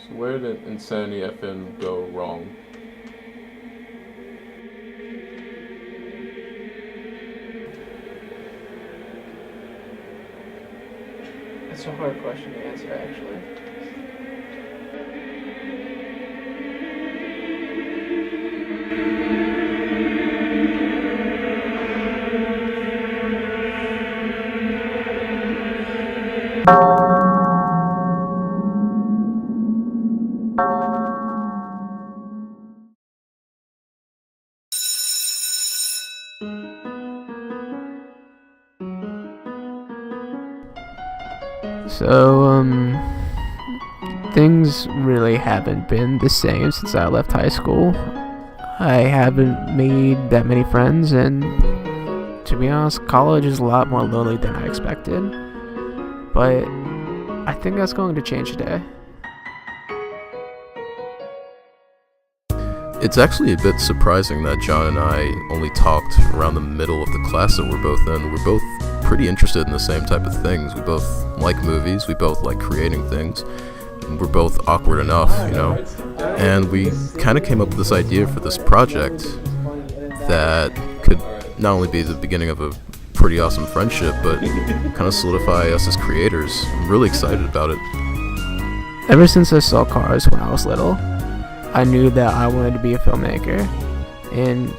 So where did Insanity FN go wrong? That's a hard question to answer, actually. So, things really haven't been the same since I left high school. I haven't made that many friends, and to be honest, college is a lot more lonely than I expected. But I think that's going to change today. It's actually a bit surprising that John and I only talked around the middle of the class that we're both in. We're both pretty interested in the same type of things. We both like movies, we both like creating things, and we're both awkward enough, And we kind of came up with this idea for this project that could not only be the beginning of a pretty awesome friendship, but kind of solidify us as creators. I'm really excited about it. Ever since I saw Cars when I was little, I knew that I wanted to be a filmmaker, and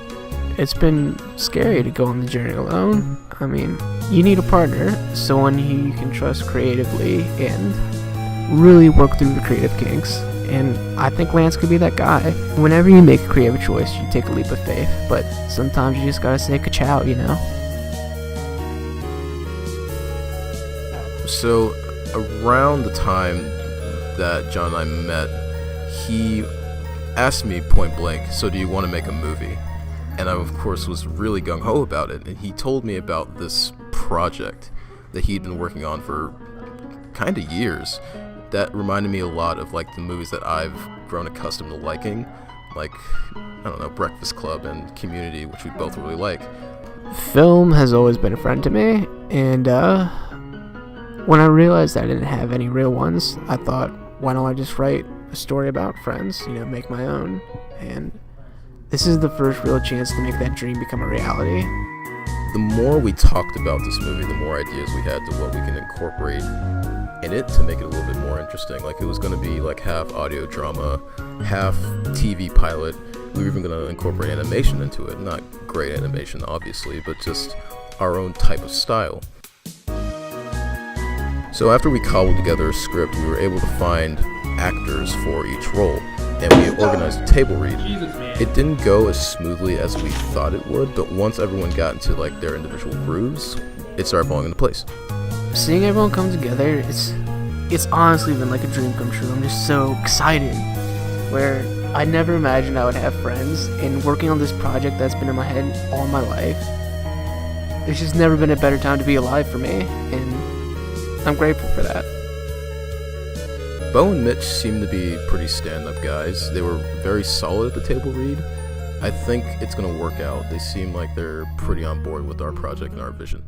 it's been scary to go on the journey alone. I mean, you need a partner, someone who you can trust creatively and really work through the creative kinks, and I think Lance could be that guy. Whenever you make a creative choice, you take a leap of faith, but sometimes you just gotta say ka-chow, So, around the time that John and I met, he asked me point blank, so do you want to make a movie? And I, of course, was really gung-ho about it, and he told me about this project that he'd been working on for kind of years that reminded me a lot of, like, the movies that I've grown accustomed to liking, like, I don't know, Breakfast Club and Community, which we both really like. Film has always been a friend to me, and when I realized I didn't have any real ones, I thought, why don't I just write a story about friends, make my own. And this is the first real chance to make that dream become a reality. The more we talked about this movie, the more ideas we had to what we can incorporate in it to make it a little bit more interesting. Like, it was going to be like half audio drama, half TV pilot. We were even going to incorporate animation into it. Not great animation, obviously, but just our own type of style. So after we cobbled together a script, we were able to find actors for each role, and we organized a table read. It didn't go as smoothly as we thought it would, but once everyone got into like their individual grooves, it started falling into place. Seeing everyone come together, it's honestly been like a dream come true. I'm just so excited, where I never imagined I would have friends, and working on this project that's been in my head all my life, there's just never been a better time to be alive for me, and I'm grateful for that. Bo and Mitch seem to be pretty stand-up guys. They were very solid at the table read. I think it's going to work out. They seem like they're pretty on board with our project and our vision.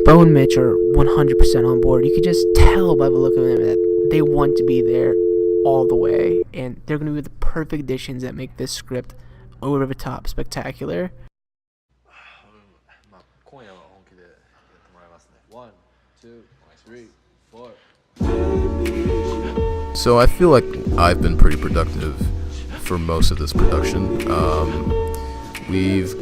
Bo and Mitch are 100% on board. You could just tell by the look of them that they want to be there all the way, and they're going to be the perfect additions that make this script over the top spectacular. So I feel like I've been pretty productive for most of this production. We've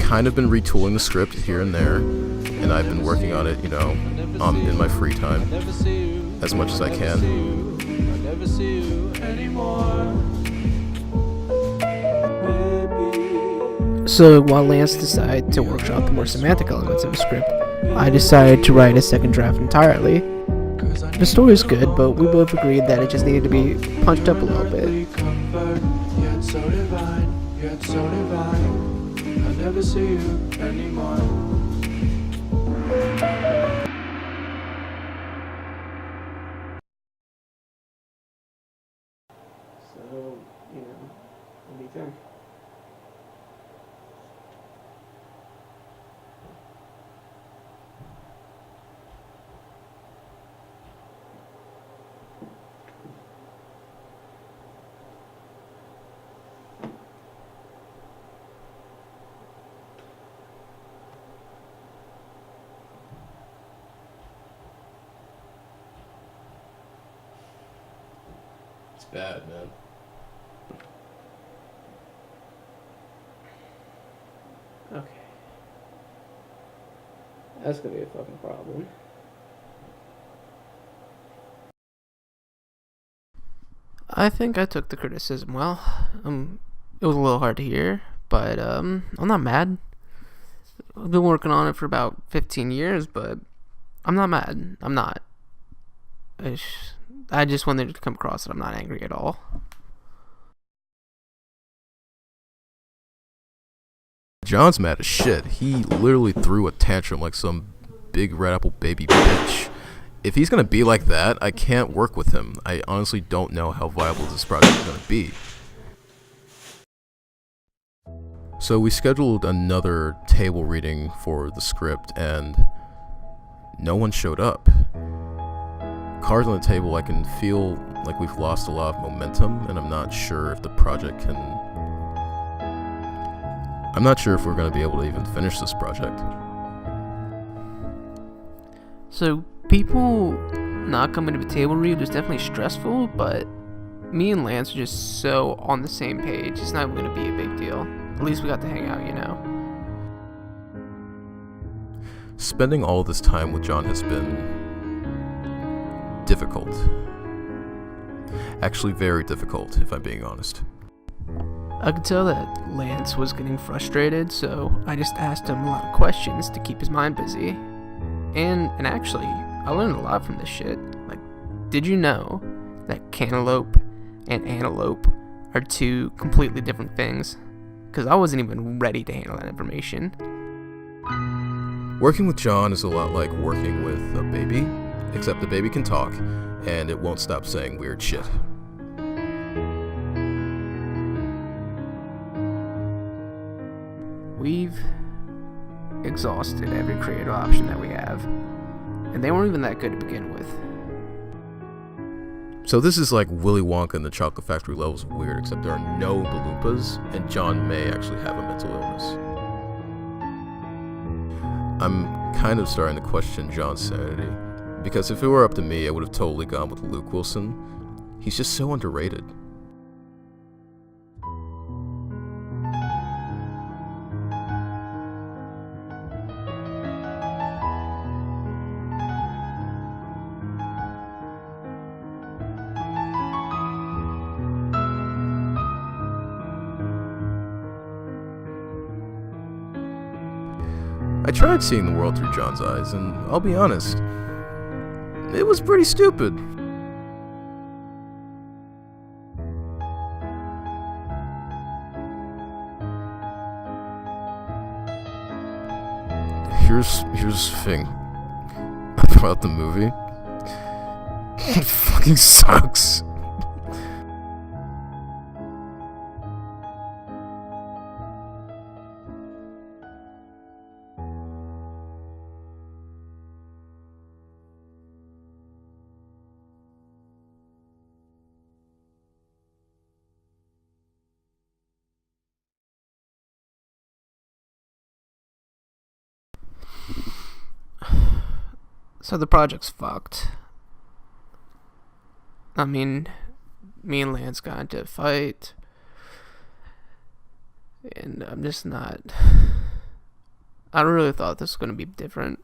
kind of been retooling the script here and there, and I've been working on it, in my free time as much as I can. So while Lance decided to workshop the more semantic elements of the script, I decided to write a second draft entirely. The story's good, but we both agreed that it just needed to be punched up a little bit. So, what do you think? It's bad, man. Okay. That's gonna be a fucking problem. I think I took the criticism well. It was a little hard to hear, but I'm not mad. I've been working on it for about 15 years, but I'm not mad. I'm not. I just wanted to come across that I'm not angry at all. John's mad as shit. He literally threw a tantrum like some big red apple baby bitch. If he's gonna be like that, I can't work with him. I honestly don't know how viable this project is gonna be. So we scheduled another table reading for the script, and no one showed up. Cards on the table, I can feel like we've lost a lot of momentum, and I'm not sure if the project can... I'm not sure if we're going to be able to even finish this project. So, people not coming to the table read was definitely stressful, but me and Lance are just so on the same page, it's not going to be a big deal. At least we got to hang out, you know? Spending all this time with John has been difficult. Actually, very difficult, if I'm being honest. I could tell that Lance was getting frustrated, so I just asked him a lot of questions to keep his mind busy. And actually, I learned a lot from this shit. Like, did you know that cantaloupe and antelope are two completely different things? Because I wasn't even ready to handle that information. Working with John is a lot like working with a baby, except the baby can talk, and it won't stop saying weird shit. We've exhausted every creative option that we have, and they weren't even that good to begin with. So this is like Willy Wonka and the Chocolate Factory levels of weird, except there are no Baloopas, and John may actually have a mental illness. I'm kind of starting to question John's sanity, because if it were up to me, I would have totally gone with Luke Wilson. He's just so underrated. I tried seeing the world through John's eyes, and I'll be honest, it was pretty stupid. Here's the thing about the movie. It fucking sucks. So the project's fucked. I mean, me and Lance got into a fight, and I'm just not... I really thought this was going to be different.